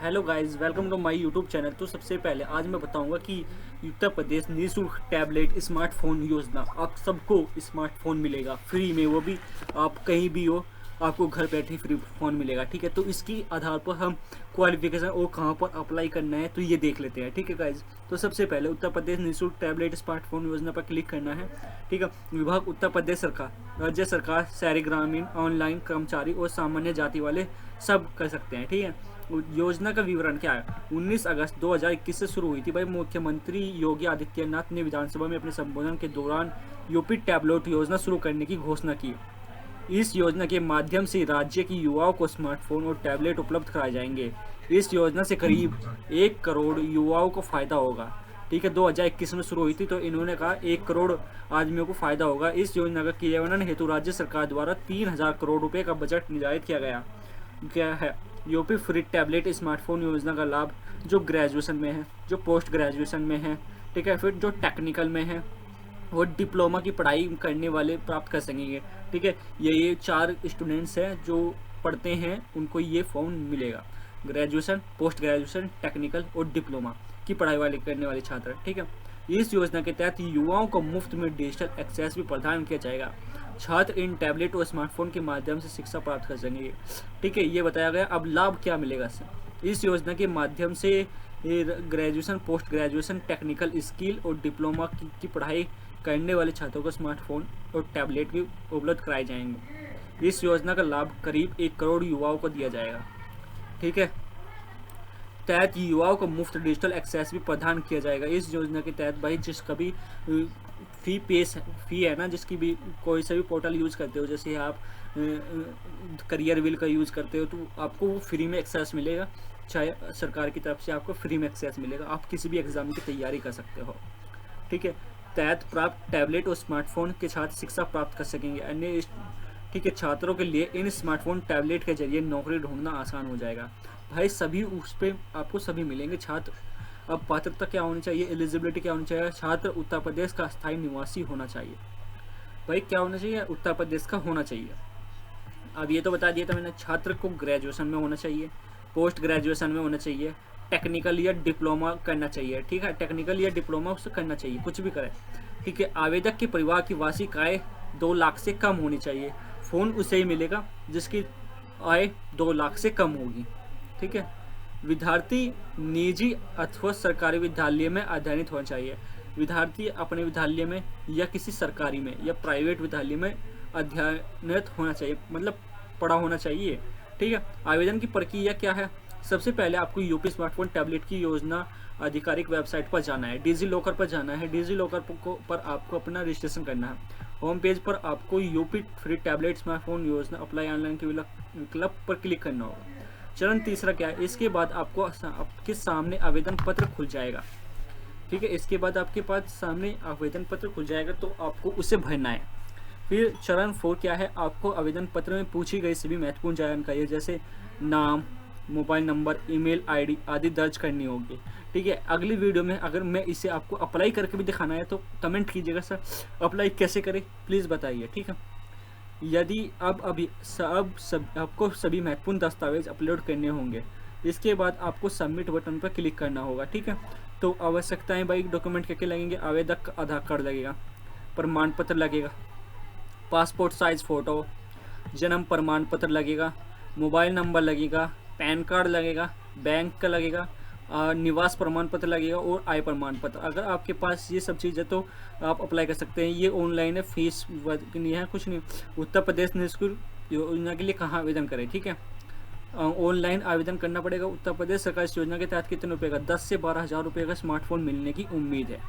Hello guys, welcome to my YouTube channel. तो सबसे पहले आज मैं बताऊंगा कि उत्तर प्रदेश निःशुल्क टैबलेट स्मार्टफोन योजना, आप सबको स्मार्टफोन मिलेगा फ्री में, वो भी आप कहीं भी हो, आपको घर बैठे फ्री फ़ोन मिलेगा। ठीक है, तो इसकी आधार पर हम क्वालिफिकेशन और कहाँ पर अप्लाई करना है तो ये देख लेते हैं। ठीक है गाइज, तो सबसे पहले उत्तर प्रदेश निःशुल्क टैबलेट स्मार्टफोन योजना पर क्लिक करना है। ठीक है, विभाग उत्तर प्रदेश सरकार, राज्य सरकार, शहरी ग्रामीण, ऑनलाइन कर्मचारी और सामान्य जाति वाले सब कर सकते हैं। ठीक है, योजना का विवरण क्या है। 19 अगस्त 2021 से शुरू हुई थी भाई। मुख्यमंत्री योगी आदित्यनाथ ने विधानसभा में अपने संबोधन के दौरान यूपी टैबलेट योजना शुरू करने की घोषणा की। इस योजना के माध्यम से राज्य की युवाओं को स्मार्टफोन और टैबलेट उपलब्ध कराए जाएंगे। इस योजना से करीब 1 करोड़ युवाओं को फायदा होगा। ठीक है, 2021 में शुरू हुई थी, तो इन्होंने कहा 1 करोड़ आदमियों को फायदा होगा। इस योजना का क्रियान्वयन हेतु राज्य सरकार द्वारा 3000 करोड़ रुपए का बजट निर्धारित किया गया। क्या है यूपी फ्री टैबलेट स्मार्टफोन योजना का लाभ जो ग्रेजुएशन में है, जो पोस्ट ग्रेजुएशन में है, ठीक है, फिर जो टेक्निकल में है, वो डिप्लोमा की पढ़ाई करने वाले प्राप्त कर सकेंगे। ठीक है, ये 4 स्टूडेंट्स हैं जो पढ़ते हैं, उनको ये फॉर्म मिलेगा। ग्रेजुएशन, पोस्ट ग्रेजुएशन, टेक्निकल और डिप्लोमा की पढ़ाई वाले करने वाले छात्र। ठीक है, इस योजना के तहत युवाओं को मुफ्त में डिजिटल एक्सेस भी प्रदान किया जाएगा। छात्र इन टैबलेट और स्मार्टफोन के माध्यम से शिक्षा प्राप्त कर सकेंगे। ठीक है, ये बताया गया। अब लाभ क्या मिलेगा इससे। इस योजना के माध्यम से graduation, post graduation, technical skill और डिप्लोमा की पढ़ाई करने वाले छात्रों को स्मार्टफोन और टैबलेट भी उपलब्ध कराए जाएंगे। इस योजना का लाभ करीब 1 करोड़ युवाओं को दिया जाएगा। ठीक है, तहत युवाओं को मुफ्त डिजिटल एक्सेस भी प्रदान किया जाएगा। इस योजना के तहत भाई जिसका भी फी है ना, जिसकी भी कोई सा भी पोर्टल यूज़ करते हो, जैसे आप करियर विल का यूज़ करते हो, तो आपको वो फ्री में एक्सेस मिलेगा। चाहे सरकार की तरफ से आपको फ्री में एक्सेस मिलेगा, आप किसी भी एग्ज़ाम की तैयारी कर सकते हो। ठीक है, तहत प्राप्त टैबलेट और स्मार्टफोन के छात्र शिक्षा प्राप्त कर सकेंगे। अन्य ठीक है, छात्रों के लिए इन स्मार्टफोन टैबलेट के जरिए नौकरी ढूंढना आसान हो जाएगा। भाई सभी उस पर आपको सभी मिलेंगे। छात्र, अब पात्रता क्या होनी चाहिए, एलिजिबिलिटी क्या होनी चाहिए। छात्र उत्तर प्रदेश का स्थायी निवासी होना चाहिए। भाई क्या होना चाहिए, उत्तर प्रदेश का होना चाहिए। अब ये तो बता दिया था मैंने। छात्र को ग्रेजुएशन में होना चाहिए, पोस्ट ग्रेजुएशन में होना चाहिए, टेक्निकल या डिप्लोमा करना चाहिए। ठीक है, टेक्निकल या डिप्लोमा उससे करना चाहिए, कुछ भी करें। ठीक है, आवेदक के परिवार की वार्षिक आय 2 लाख से कम होनी चाहिए। फ़ोन उसे ही मिलेगा जिसकी आय 2 लाख से कम होगी। ठीक है, विद्यार्थी निजी अथवा सरकारी विद्यालय में अध्ययनित होना चाहिए। विद्यार्थी अपने विद्यालय में या किसी सरकारी में या प्राइवेट विद्यालय में अध्ययनित होना चाहिए, मतलब पढ़ा होना चाहिए। ठीक है, आवेदन की प्रक्रिया क्या है। सबसे पहले आपको यूपी स्मार्टफोन टैबलेट की योजना आधिकारिक वेबसाइट पर जाना है, डिजी लॉकर पर जाना है। डिजी लॉकर पर आपको अपना रजिस्ट्रेशन करना है। होम पेज पर आपको यूपी फ्री टैबलेट स्मार्टफोन योजना अप्लाई ऑनलाइन के विकल्प पर क्लिक करना होगा। चरण तीसरा क्या है, इसके बाद आपको आपके सामने आवेदन पत्र खुल जाएगा। ठीक है, इसके बाद आपके पास सामने आवेदन पत्र खुल जाएगा, तो आपको उसे भरना है। फिर चरण 4 क्या है, आपको आवेदन पत्र में पूछी गई सभी महत्वपूर्ण जानकारी जैसे नाम, मोबाइल नंबर, ईमेल आईडी आदि दर्ज करनी होगी। ठीक है, अगली वीडियो में अगर मैं इसे आपको अप्लाई करके भी दिखाना है तो कमेंट कीजिएगा, सर अप्लाई कैसे करें प्लीज़ बताइए। ठीक है, यदि आपको सभी महत्वपूर्ण दस्तावेज अपलोड करने होंगे। इसके बाद आपको सबमिट बटन पर क्लिक करना होगा। ठीक है, तो आवश्यकताएं भाई डॉक्यूमेंट क्या क्या लगेंगे। आवेदक का आधार कार्ड लगेगा, प्रमाण पत्र लगेगा, पासपोर्ट साइज़ फ़ोटो, जन्म प्रमाण पत्र लगेगा, मोबाइल नंबर लगेगा, पैन कार्ड लगेगा, बैंक का लगेगा, निवास प्रमाण पत्र लगेगा और आय प्रमाण पत्र। अगर आपके पास ये सब चीज़ है तो आप अप्लाई कर सकते हैं। ये ऑनलाइन है, फीस नहीं है, कुछ नहीं। उत्तर प्रदेश निःशुल्क योजना के लिए कहाँ आवेदन करें। ठीक है, ऑनलाइन आवेदन करना पड़ेगा। उत्तर प्रदेश सरकार इस योजना के तहत कितने रुपये का, 10 से 12,000 रुपये का स्मार्टफोन मिलने की उम्मीद है।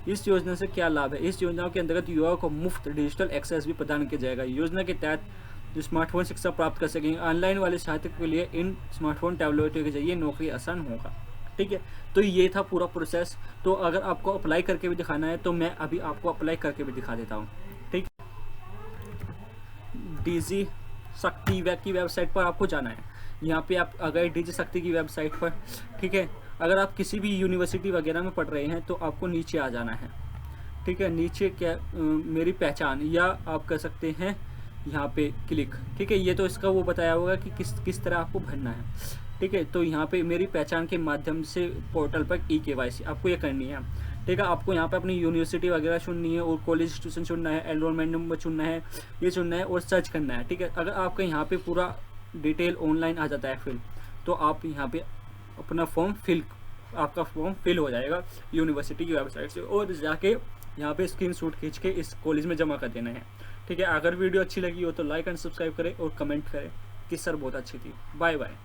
इस योजना से क्या लाभ है। इस योजना के अंतर्गत युवाओं को मुफ्त डिजिटल एक्सेस भी प्रदान किया जाएगा। योजना के तहत जो स्मार्टफोन शिक्षा प्राप्त कर सकेंगे। ऑनलाइन वाले छात्र के लिए इन स्मार्टफोन टैबलेटों के जरिए नौकरी आसान होगा। ठीक है, तो ये था पूरा प्रोसेस। तो अगर आपको अप्लाई करके भी दिखाना है तो मैं अभी आपको अप्लाई करके भी दिखा देता हूँ। ठीक, डीजी शक्ति की वेबसाइट पर आपको जाना है। यहाँ पे आप अगर डीजी शक्ति की वेबसाइट पर, ठीक है, अगर आप किसी भी यूनिवर्सिटी वगैरह में पढ़ रहे हैं तो आपको नीचे आ जाना है। ठीक है, नीचे क्या मेरी पहचान, या आप कर सकते हैं यहाँ पे क्लिक। ठीक है, ये तो इसका वो बताया होगा कि किस तरह आपको भरना है। ठीक है। तो यहाँ पे मेरी पहचान के माध्यम से पोर्टल पर ई-केवाईसी आपको ये करनी है, ठीक है। आपको यहाँ पे अपनी यूनिवर्सिटी वगैरह चुननी है और कॉलेज इंस्टीट्यूशन चुनना है, एनरोलमेंट नंबर चुनना है, ये चुनना है और सर्च करना है, ठीक है। अगर आपका यहाँ पे पूरा डिटेल ऑनलाइन आ जाता है फिल, तो आप यहाँ पे अपना आपका फॉर्म फिल हो जाएगा यूनिवर्सिटी की वेबसाइट से, और जाके यहाँ पे स्क्रीनशॉट खींच के इस कॉलेज में जमा कर देना है, ठीक है। अगर वीडियो अच्छी लगी हो तो लाइक एंड सब्सक्राइब करें और कमेंट करें कि सर बहुत अच्छी थी। Bye bye.